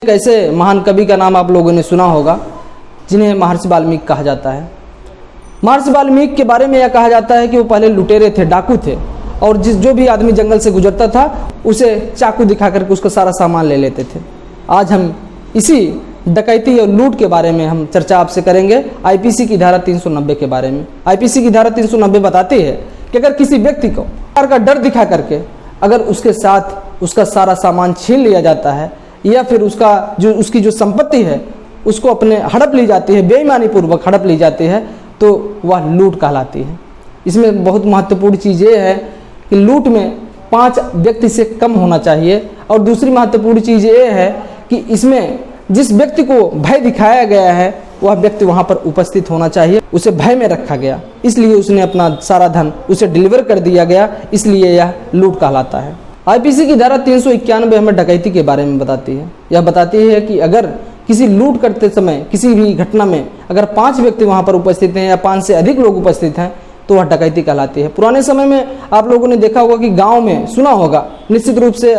एक ऐसे महान कवि का नाम आप लोगों ने सुना होगा जिन्हें महर्षि वाल्मीकि कहा जाता है। महर्षि वाल्मीकि के बारे में यह कहा जाता है कि वो पहले लुटेरे थे, डाकू थे, और जो भी आदमी जंगल से गुजरता था उसे चाकू दिखा करके उसका सारा सामान ले लेते थे। आज हम इसी डकैती और लूट के बारे में हम चर्चा आपसे करेंगे, आईपीसी की धारा 390 के बारे में। आईपीसी की धारा 390 बताती है कि अगर किसी व्यक्ति को का डर दिखा करके अगर उसके साथ उसका सारा सामान छीन लिया जाता है या फिर उसकी जो संपत्ति है उसको अपने हड़प ली जाती है, बेईमानी पूर्वक हड़प ली जाती है, तो वह लूट कहलाती है। इसमें बहुत महत्वपूर्ण चीज़ ये है कि लूट में 5 व्यक्ति से कम होना चाहिए, और दूसरी महत्वपूर्ण चीज़ ये है कि इसमें जिस व्यक्ति को भय दिखाया गया है वह व्यक्ति वहाँ पर उपस्थित होना चाहिए। उसे भय में रखा गया, इसलिए उसने अपना सारा धन उसे डिलीवर कर दिया गया, इसलिए यह लूट कहलाता है। आईपीसी की धारा 391 हमें डकैती के बारे में बताती है। यह बताती है कि अगर किसी लूट करते समय किसी भी घटना में अगर 5 व्यक्ति वहाँ पर उपस्थित हैं या 5 से अधिक लोग उपस्थित हैं तो वह डकैती कहलाती है। पुराने समय में आप लोगों ने देखा होगा कि गाँव में सुना होगा, निश्चित रूप से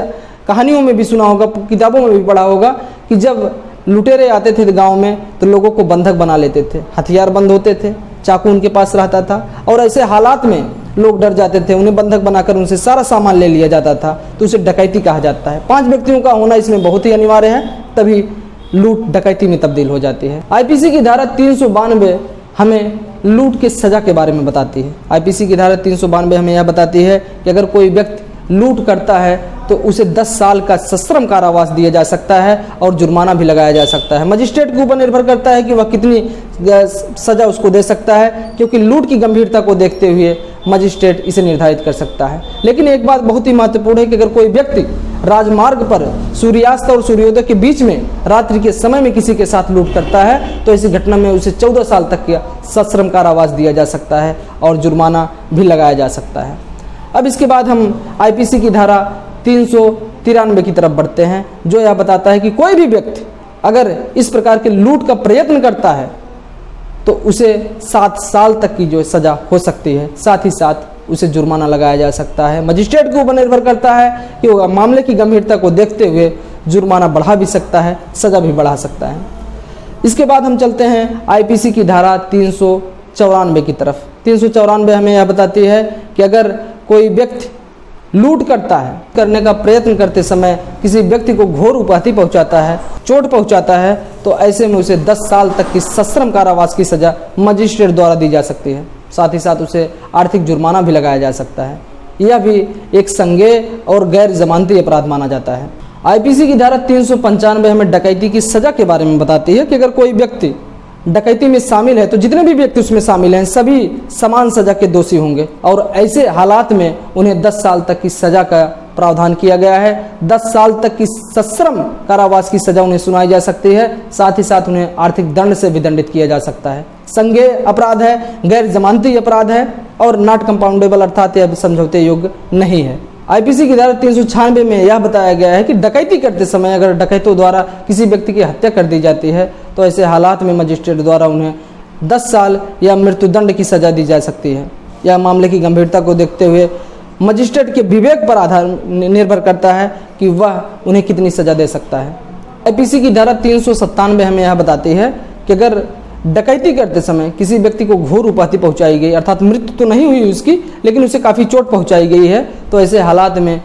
कहानियों में भी सुना होगा, किताबों में भी पढ़ा होगा कि जब लुटेरे आते थे गांव में तो लोगों को बंधक बना लेते थे, हथियार बंद होते थे, चाकू उनके पास रहता था, और ऐसे हालात में लोग डर जाते थे, उन्हें बंधक बनाकर उनसे सारा सामान ले लिया जाता था, तो उसे डकैती कहा जाता है। 5 व्यक्तियों का होना इसमें बहुत ही अनिवार्य है, तभी लूट डकैती में तब्दील हो जाती है। आईपीसी की धारा 392 हमें लूट के सजा के बारे में बताती है। आईपीसी की धारा 392 हमें यह बताती है कि अगर कोई व्यक्ति लूट करता है तो उसे 10 साल का सश्रम कारावास दिया जा सकता है और जुर्माना भी लगाया जा सकता है। मजिस्ट्रेट के ऊपर निर्भर करता है कि वह कितनी सजा उसको दे सकता है, क्योंकि लूट की गंभीरता को देखते हुए मजिस्ट्रेट इसे निर्धारित कर सकता है। लेकिन एक बात बहुत ही महत्वपूर्ण है कि अगर कोई व्यक्ति राजमार्ग पर सूर्यास्त और सूर्योदय के बीच में रात्रि के समय में किसी के साथ लूट करता है तो ऐसी घटना में उसे 14 साल तक का सश्रम कारावास दिया जा सकता है और जुर्माना भी लगाया जा सकता है। अब इसके बाद हम आईपीसी की धारा 393 की तरफ बढ़ते हैं, जो यह बताता है कि कोई भी व्यक्ति अगर इस प्रकार के लूट का प्रयत्न करता है तो उसे 7 साल तक की जो सजा हो सकती है, साथ ही साथ उसे जुर्माना लगाया जा सकता है। मजिस्ट्रेट के ऊपर निर्भर करता है कि वो मामले की गंभीरता को देखते हुए जुर्माना बढ़ा भी सकता है, सजा भी बढ़ा सकता है। इसके बाद हम चलते हैं आईपीसी की धारा 394 की तरफ। 394 हमें यह बताती है कि अगर कोई व्यक्ति लूट करता है, करने का प्रयत्न करते समय किसी व्यक्ति को घोर उपाधि पहुंचाता है, चोट पहुंचाता है, तो ऐसे में उसे 10 साल तक की सश्रम कारावास की सजा मजिस्ट्रेट द्वारा दी जा सकती है। साथ ही साथ उसे आर्थिक जुर्माना भी लगाया जा सकता है। यह भी एक संज्ञेय और गैर जमानती अपराध माना जाता है। आईपीसी की धारा 395 हमें डकैती की सजा के बारे में बताती है कि अगर कोई व्यक्ति डकैती में शामिल है तो जितने भी व्यक्ति उसमें शामिल हैं सभी समान सजा के दोषी होंगे, और ऐसे हालात में उन्हें 10 साल तक की सजा का प्रावधान किया गया है। 10 साल तक की सश्रम कारावास की सजा उन्हें सुनाई जा सकती है, साथ ही साथ उन्हें आर्थिक दंड से भी दंडित किया जा सकता है। संज्ञेय अपराध है, गैर जमानती अपराध है और नॉट कंपाउंडेबल अर्थात यह समझौते योग्य नहीं है। आईपीसी की धारा 396 में यह बताया गया है कि डकैती करते समय अगर डकैतों द्वारा किसी व्यक्ति की हत्या कर दी जाती है तो ऐसे हालात में मजिस्ट्रेट द्वारा उन्हें 10 साल या मृत्युदंड की सजा दी जा सकती है। यह मामले की गंभीरता को देखते हुए मजिस्ट्रेट के विवेक पर आधार निर्भर करता है कि वह उन्हें कितनी सजा दे सकता है। आईपीसी की धारा 397 हमें यह बताती है कि अगर डकैती करते समय किसी व्यक्ति को घोर उपाधि पहुंचाई गई, अर्थात मृत्यु तो नहीं हुई उसकी, लेकिन उसे काफ़ी चोट पहुंचाई गई है, तो ऐसे हालात में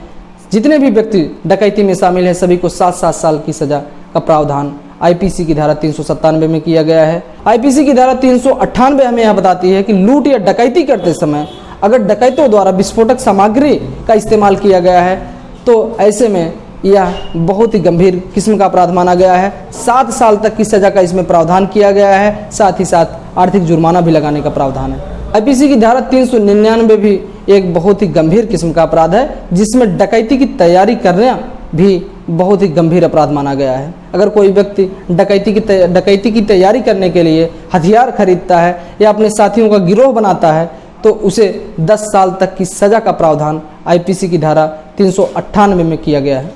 जितने भी व्यक्ति डकैती में शामिल हैं सभी को 7-7 साल की सजा का प्रावधान आईपीसी की धारा 397 में किया गया है। आईपीसी की धारा 398 हमें यह बताती है कि लूट या डकैती करते समय अगर डकैतों द्वारा विस्फोटक सामग्री का इस्तेमाल किया गया है तो ऐसे में यह बहुत ही गंभीर किस्म का अपराध माना गया है। 7 साल तक की सजा का इसमें प्रावधान किया गया है, साथ ही साथ आर्थिक जुर्माना भी लगाने का प्रावधान है। आईपीसी की धारा 399 भी एक बहुत ही गंभीर किस्म का अपराध है, जिसमें डकैती की तैयारी करना भी बहुत ही गंभीर अपराध माना गया है। अगर कोई व्यक्ति डकैती की तैयारी करने के लिए हथियार खरीदता है या अपने साथियों का गिरोह बनाता है तो उसे 10 साल तक की सजा का प्रावधान आईपीसी की धारा 398 में किया गया है।